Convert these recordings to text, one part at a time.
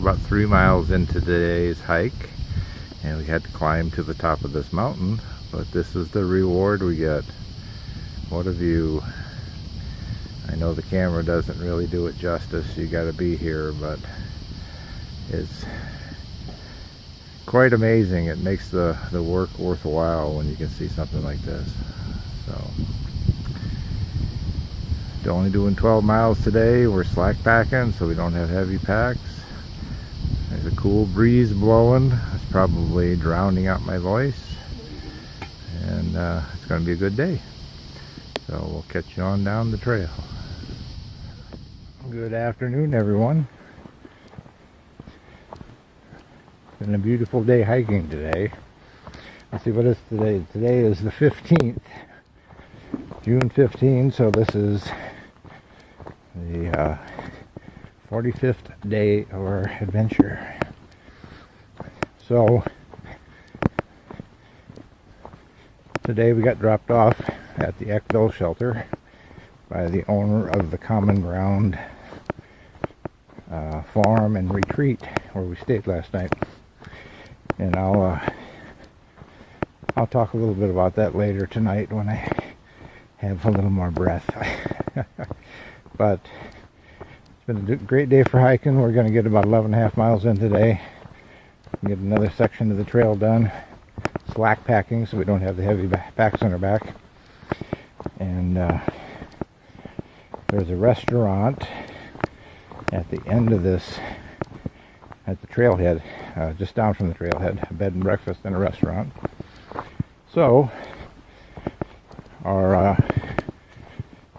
about 3 miles into today's hike, and we had to climb to the top of this mountain, but this is the reward we get. What a view. I know the camera doesn't really do it justice, you gotta be here, but it's quite amazing. It makes the work worthwhile when you can see something like this. So only doing 12 miles today. We're slack packing, so we don't have heavy packs. There's a cool breeze blowing. It's probably drowning out my voice, and it's going to be a good day. So we'll catch you on down the trail. Good afternoon, everyone. It's been a beautiful day hiking today. Let's see, what is today? Today is the 15th, June 15th, so this is the 45th day of our adventure. So today we got dropped off at the Eckville shelter by the owner of the Common Ground farm and retreat where we stayed last night, and I'll talk a little bit about that later tonight when I have a little more breath. But it's been a great day for hiking. We're going to get about 11.5 miles in today. Get another section of the trail done. Slack packing, so we don't have the heavy packs on our back. And there's a restaurant at the end of this, at the trailhead, just down from the trailhead, a bed and breakfast and a restaurant. So our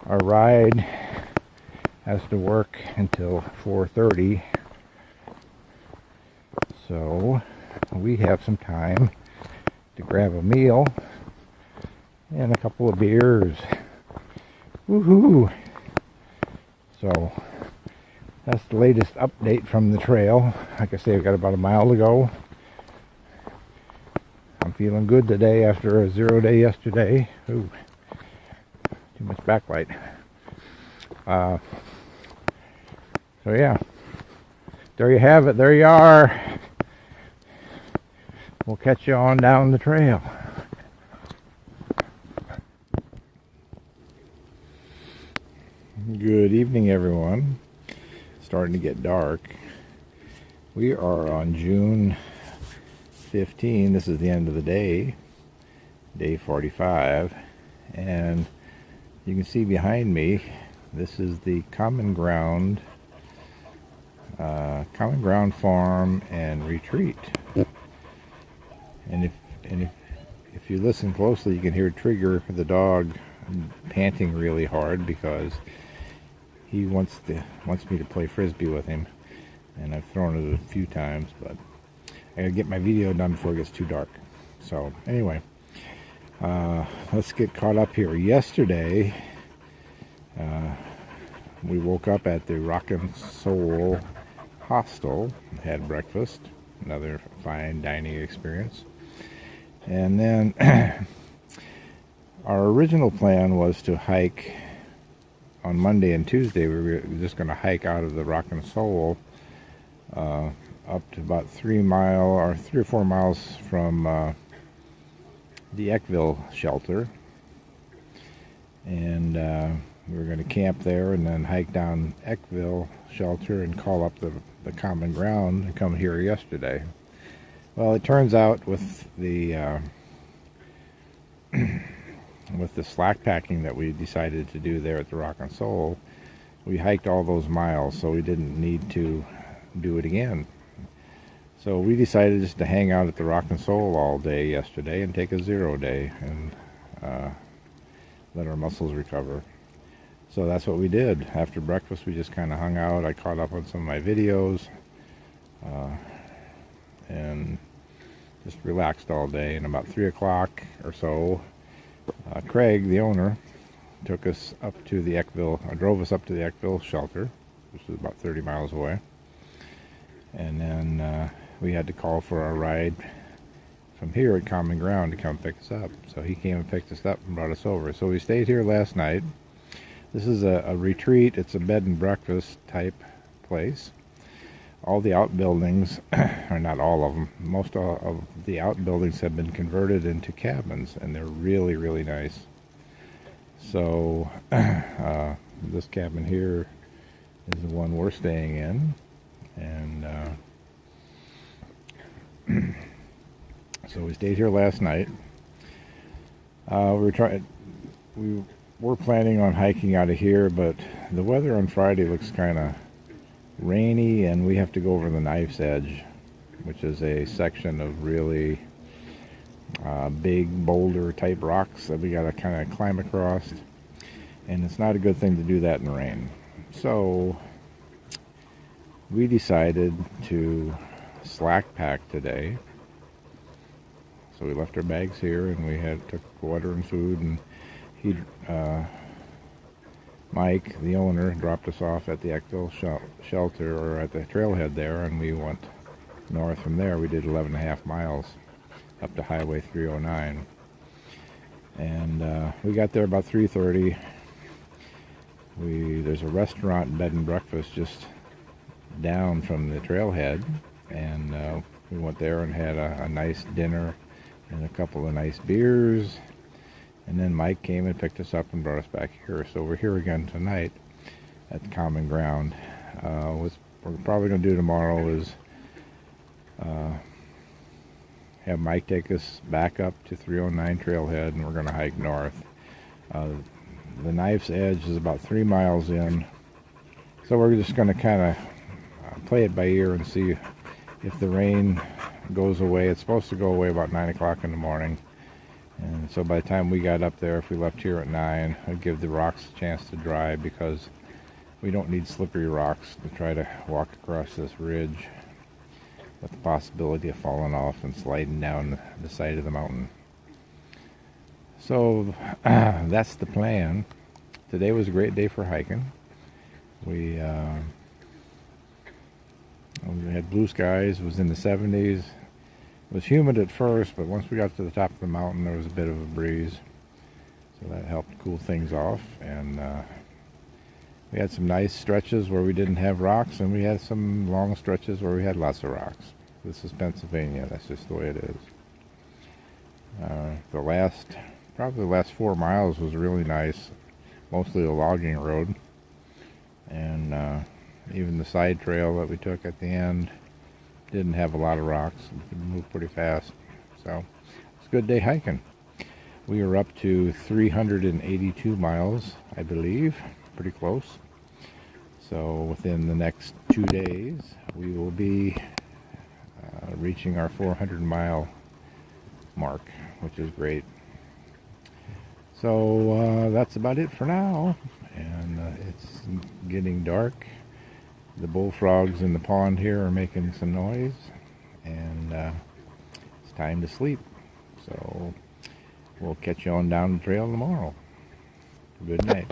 ride has to work until 4:30, so we have some time to grab a meal and a couple of beers. Woohoo! So that's the latest update from the trail. Like I say, we've got about a mile to go. I'm feeling good today after a 0 day yesterday. Ooh, too much backlight. So yeah, there you have it. There you are. We'll catch you on down the trail. Good evening, everyone. It's starting to get dark. We are on June 15. This is the end of the day, day 45, and you can see behind me, this is the Common Ground farm and retreat. And if you listen closely, you can hear Trigger, the dog, panting really hard because he wants me to play frisbee with him, and I've thrown it a few times, but I gotta get my video done before it gets too dark. So anyway, let's get caught up here. Yesterday, we woke up at the Rockin' Soul Hostel, had breakfast, another fine dining experience, and then our original plan was to hike on Monday and Tuesday. We were just going to hike out of the Rockin' Soul up to about 3 or 4 miles from the Eckville shelter, and we were going to camp there and then hike down Eckville shelter and call up the Common Ground and come here yesterday. Well, it turns out with the slack packing that we decided to do there at the Rockin' Soul, we hiked all those miles, so we didn't need to do it again. So we decided just to hang out at the Rockin' Soul all day yesterday and take a 0 day and let our muscles recover. So that's what we did. After breakfast, we just kind of hung out. I caught up on some of my videos and just relaxed all day. And about 3 o'clock or so, Craig, the owner, took us up to the Eckville, drove us up to the Eckville shelter, which is about 30 miles away. And then we had to call for our ride from here at Common Ground to come pick us up. So he came and picked us up and brought us over. So we stayed here last night. This is a retreat. It's a bed and breakfast type place. all the outbuildings, or not all of them, most of the outbuildings have been converted into cabins, and they're really, really nice. So this cabin here is the one we're staying in, and so we stayed here last night. We were planning on hiking out of here, but the weather on Friday looks kind of rainy, and we have to go over the Knife's Edge, which is a section of really big boulder type rocks that we got to kind of climb across, and it's not a good thing to do that in the rain. So we decided to Slackpack today. So we left our bags here, and we took water and food, and Mike, the owner, dropped us off at the Eckville shelter, or at the trailhead there, and we went north from there. We did 11.5 miles up to Highway 309, and we got there about 3:30. There's a restaurant, bed and breakfast, just down from the trailhead, and we went there and had a nice dinner and a couple of nice beers. And then Mike came and picked us up and brought us back here. So we're here again tonight at the Common Ground. What we're probably going to do tomorrow is have Mike take us back up to 309 Trailhead, and we're going to hike north. The Knife's Edge is about 3 miles in. So we're just going to kind of play it by ear and see if the rain goes away. It's supposed to go away about 9 o'clock in the morning. And so by the time we got up there, if we left here at 9, I'd give the rocks a chance to dry, because we don't need slippery rocks to try to walk across this ridge with the possibility of falling off and sliding down the side of the mountain. So that's the plan. Today was a great day for hiking. We had blue skies. It was in the 70s. It was humid at first, but once we got to the top of the mountain, there was a bit of a breeze, so that helped cool things off. And we had some nice stretches where we didn't have rocks, and we had some long stretches where we had lots of rocks. This is Pennsylvania. That's just the way it is. Probably the last 4 miles was really nice, mostly a logging road, and even the side trail that we took at the end didn't have a lot of rocks. We could move pretty fast. So it's a good day hiking. We are up to 382 miles, I believe. Pretty close. So within the next 2 days, we will be reaching our 400-mile mark, which is great. So that's about it for now. And it's getting dark. The bullfrogs in the pond here are making some noise, and it's time to sleep. So we'll catch you on down the trail tomorrow. Good night.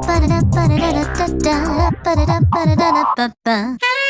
Ba-da-da-ba-da-da-da-da-da-da-ba-da-da-ba-da-da-ba-ba.